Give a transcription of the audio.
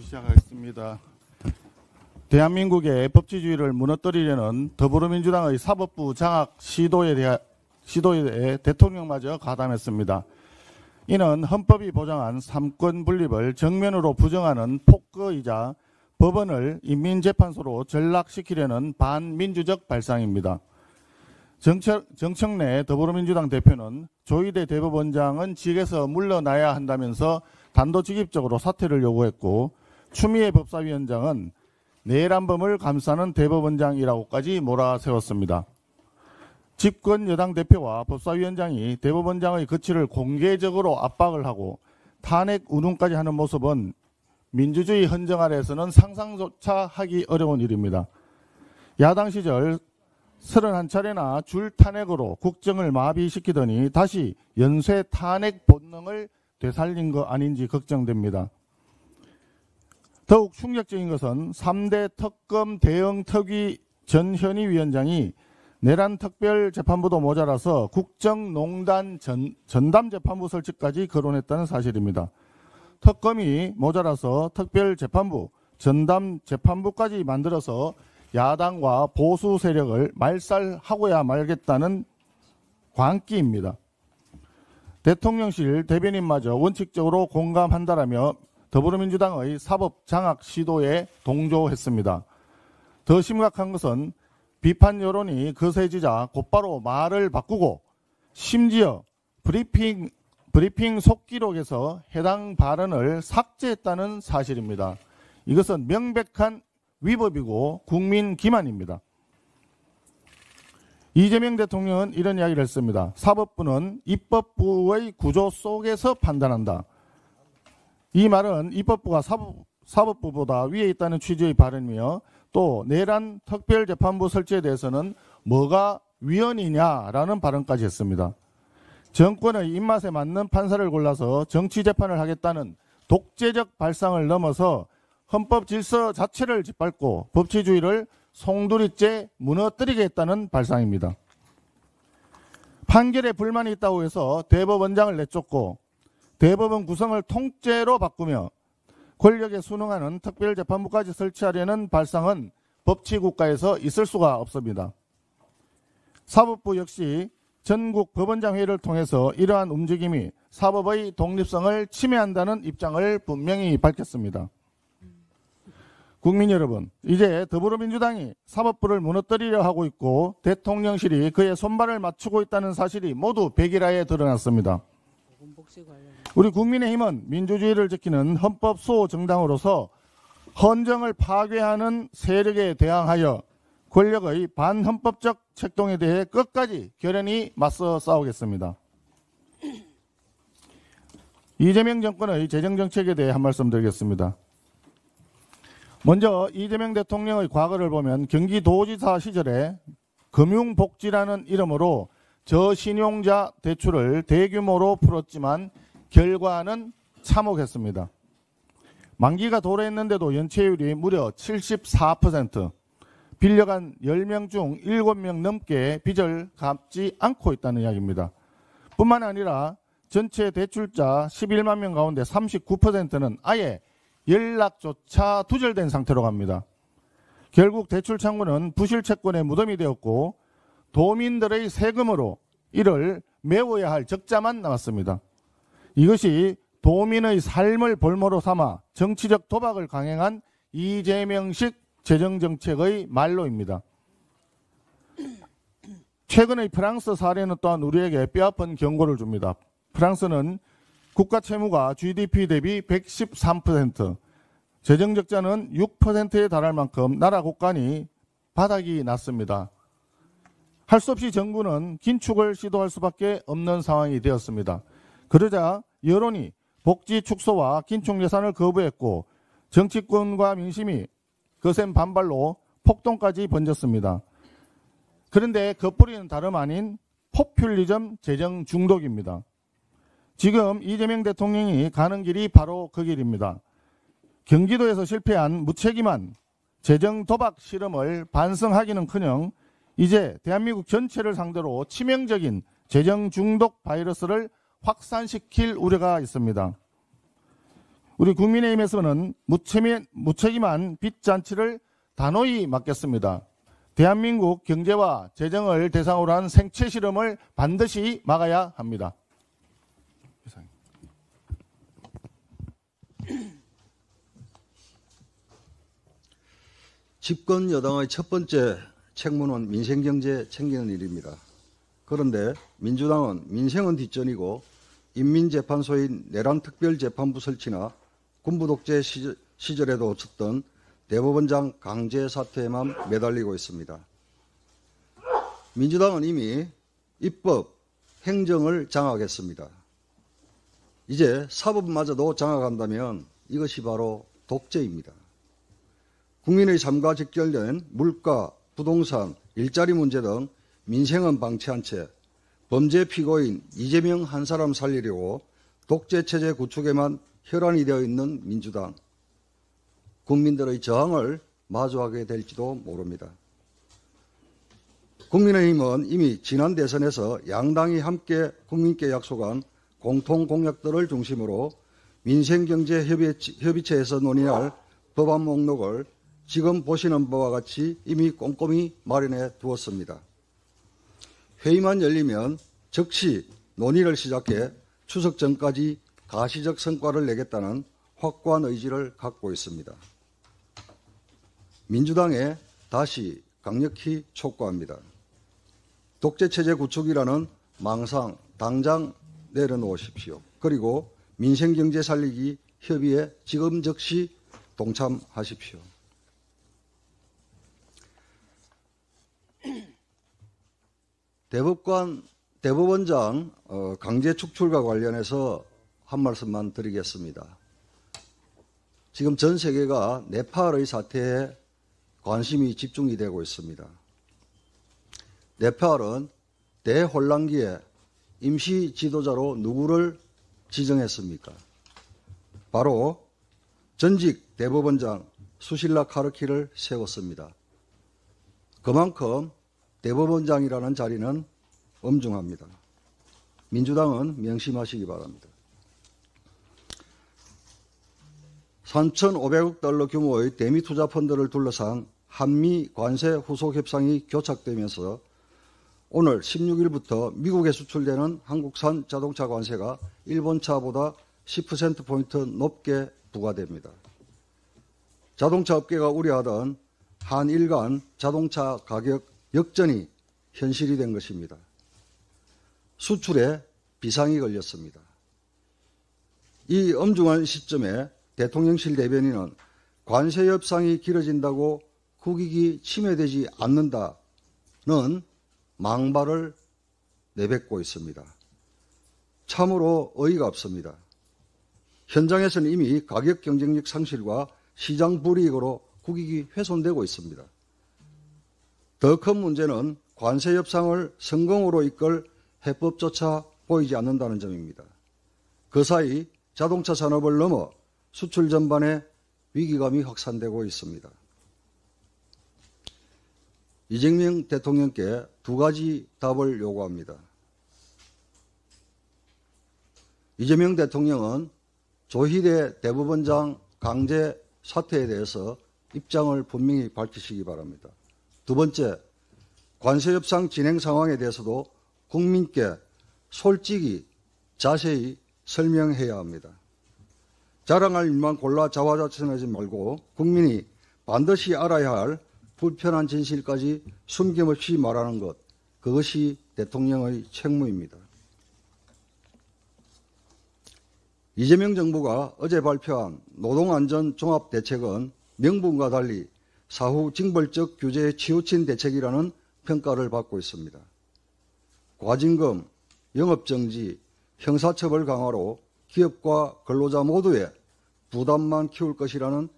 시작하겠습니다. 대한민국의 법치주의를 무너뜨리려는 더불어민주당의 사법부 장악 시도에 대해 대통령마저 가담했습니다. 이는 헌법이 보장한 삼권 분립을 정면으로 부정하는 폭거이자 법원을 인민재판소로 전락시키려는 반민주적 발상입니다. 정청래 더불어민주당 대표는 조희대 대법원장은 직에서 물러나야 한다면서 단도직입적으로 사퇴를 요구했고, 추미애 법사위원장은 내란범을 감싸는 대법원장이라고까지 몰아세웠습니다. 집권 여당 대표와 법사위원장이 대법원장의 거취를 공개적으로 압박을 하고 탄핵 운운까지 하는 모습은 민주주의 헌정 아래에서는 상상조차 하기 어려운 일입니다. 야당 시절 31차례나 줄 탄핵으로 국정을 마비시키더니 다시 연쇄 탄핵 본능을 되살린 거 아닌지 걱정됩니다. 더욱 충격적인 것은 3대 특검 대응 특위 전현희 위원장이 내란 특별재판부도 모자라서 국정농단 전담재판부 설치까지 거론했다는 사실입니다. 특검이 모자라서 특별재판부, 전담재판부까지 만들어서 야당과 보수 세력을 말살하고야 말겠다는 광기입니다. 대통령실 대변인마저 원칙적으로 공감한다라며 더불어민주당의 사법 장악 시도에 동조했습니다. 더 심각한 것은 비판 여론이 거세지자 곧바로 말을 바꾸고 심지어 브리핑 속기록에서 해당 발언을 삭제했다는 사실입니다. 이것은 명백한 위법이고 국민 기만입니다. 이재명 대통령은 이런 이야기를 했습니다. 사법부는 입법부의 구조 속에서 판단한다. 이 말은 입법부가 사법부보다 위에 있다는 취지의 발언이며, 또 내란 특별재판부 설치에 대해서는 뭐가 위헌이냐라는 발언까지 했습니다. 정권의 입맛에 맞는 판사를 골라서 정치재판을 하겠다는 독재적 발상을 넘어서 헌법 질서 자체를 짓밟고 법치주의를 송두리째 무너뜨리겠다는 발상입니다. 판결에 불만이 있다고 해서 대법원장을 내쫓고 대법원 구성을 통째로 바꾸며 권력에 순응하는 특별재판부까지 설치하려는 발상은 법치국가에서 있을 수가 없습니다. 사법부 역시 전국 법원장 회의를 통해서 이러한 움직임이 사법의 독립성을 침해한다는 입장을 분명히 밝혔습니다. 국민 여러분, 이제 더불어민주당이 사법부를 무너뜨리려 하고 있고 대통령실이 그의 손발을 맞추고 있다는 사실이 모두 백일하에 드러났습니다. 우리 국민의힘은 민주주의를 지키는 헌법 수호 정당으로서 헌정을 파괴하는 세력에 대항하여 권력의 반헌법적 책동에 대해 끝까지 결연히 맞서 싸우겠습니다. 이재명 정권의 재정정책에 대해 한 말씀 드리겠습니다. 먼저 이재명 대통령의 과거를 보면 경기도지사 시절에 금융복지라는 이름으로 저신용자 대출을 대규모로 풀었지만 결과는 참혹했습니다. 만기가 도래했는데도 연체율이 무려 74%, 빌려간 10명 중 7명 넘게 빚을 갚지 않고 있다는 이야기입니다. 뿐만 아니라 전체 대출자 11만 명 가운데 39%는 아예 연락조차 두절된 상태로 갑니다. 결국 대출 창구는 부실 채권의 무덤이 되었고 도민들의 세금으로 이를 메워야 할 적자만 남았습니다. 이것이 도민의 삶을 볼모로 삼아 정치적 도박을 강행한 이재명식 재정정책의 말로입니다. 최근의 프랑스 사례는 또한 우리에게 뼈아픈 경고를 줍니다. 프랑스는 국가 채무가 GDP 대비 113%, 재정적자는 6%에 달할 만큼 나라 국간이 바닥이 났습니다. 할 수 없이 정부는 긴축을 시도할 수밖에 없는 상황이 되었습니다. 그러자 여론이 복지 축소와 긴축 예산을 거부했고 정치권과 민심이 거센 반발로 폭동까지 번졌습니다. 그런데 그 뿌리는 다름 아닌 포퓰리즘 재정 중독입니다. 지금 이재명 대통령이 가는 길이 바로 그 길입니다. 경기도에서 실패한 무책임한 재정 도박 실험을 반성하기는커녕 이제 대한민국 전체를 상대로 치명적인 재정 중독 바이러스를 확산시킬 우려가 있습니다. 우리 국민의힘에서는 무책임한 빚잔치를 단호히 막겠습니다. 대한민국 경제와 재정을 대상으로 한 생체 실험을 반드시 막아야 합니다. 집권 여당의 첫 번째 책무는 민생경제 챙기는 일입니다. 그런데 민주당은 민생은 뒷전이고 인민재판소인 내란특별재판부 설치나 군부 독재 시절에도 없었던 대법원장 강제 사퇴에만 매달리고 있습니다. 민주당은 이미 입법, 행정을 장악했습니다. 이제 사법마저도 장악한다면 이것이 바로 독재입니다. 국민의 삶과 직결된 물가, 부동산, 일자리 문제 등 민생은 방치한 채 범죄 피고인 이재명 한 사람 살리려고 독재체제 구축에만 혈안이 되어 있는 민주당. 국민들의 저항을 마주하게 될지도 모릅니다. 국민의힘은 이미 지난 대선에서 양당이 함께 국민께 약속한 공통공약들을 중심으로 민생경제협의체에서 논의할 법안 목록을 지금 보시는 바와 같이 이미 꼼꼼히 마련해 두었습니다. 회의만 열리면 즉시 논의를 시작해 추석 전까지 가시적 성과를 내겠다는 확고한 의지를 갖고 있습니다. 민주당에 다시 강력히 촉구합니다. 독재체제 구축이라는 망상 당장 내려놓으십시오. 그리고 민생경제 살리기 협의에 지금 즉시 동참하십시오. 대법원장 강제 축출과 관련해서 한 말씀만 드리겠습니다. 지금 전 세계가 네팔의 사태에 관심이 집중이 되고 있습니다. 네팔은 대혼란기에 임시 지도자로 누구를 지정했습니까? 바로 전직 대법원장 수실라 카르키를 세웠습니다. 그만큼 대법원장이라는 자리는 엄중합니다. 민주당은 명심하시기 바랍니다. 3,500억 달러 규모의 대미 투자 펀드를 둘러싼 한미 관세 후속 협상이 교착되면서 오늘 16일부터 미국에 수출되는 한국산 자동차 관세가 일본차보다 10%포인트 높게 부과됩니다. 자동차 업계가 우려하던 한일 간 자동차 가격 역전이 현실이 된 것입니다. 수출에 비상이 걸렸습니다. 이 엄중한 시점에 대통령실 대변인은 관세 협상이 길어진다고 국익이 침해되지 않는다는 망발을 내뱉고 있습니다. 참으로 어이가 없습니다. 현장에서는 이미 가격 경쟁력 상실과 시장 불이익으로 국익이 훼손되고 있습니다. 더 큰 문제는 관세 협상을 성공으로 이끌 해법조차 보이지 않는다는 점입니다. 그 사이 자동차 산업을 넘어 수출 전반에 위기감이 확산되고 있습니다. 이재명 대통령께 두 가지 답을 요구합니다. 이재명 대통령은 조희대 대법원장 강제 사퇴에 대해서 입장을 분명히 밝히시기 바랍니다. 두 번째, 관세협상 진행 상황에 대해서도 국민께 솔직히 자세히 설명해야 합니다. 자랑할 일만 골라 자화자찬하지 말고 국민이 반드시 알아야 할 불편한 진실까지 숨김없이 말하는 것, 그것이 대통령의 책무입니다. 이재명 정부가 어제 발표한 노동안전 종합대책은 명분과 달리 사후 징벌적 규제에 치우친 대책이라는 평가를 받고 있습니다. 과징금, 영업정지, 형사처벌 강화로 기업과 근로자 모두의 부담만 키울 것이라는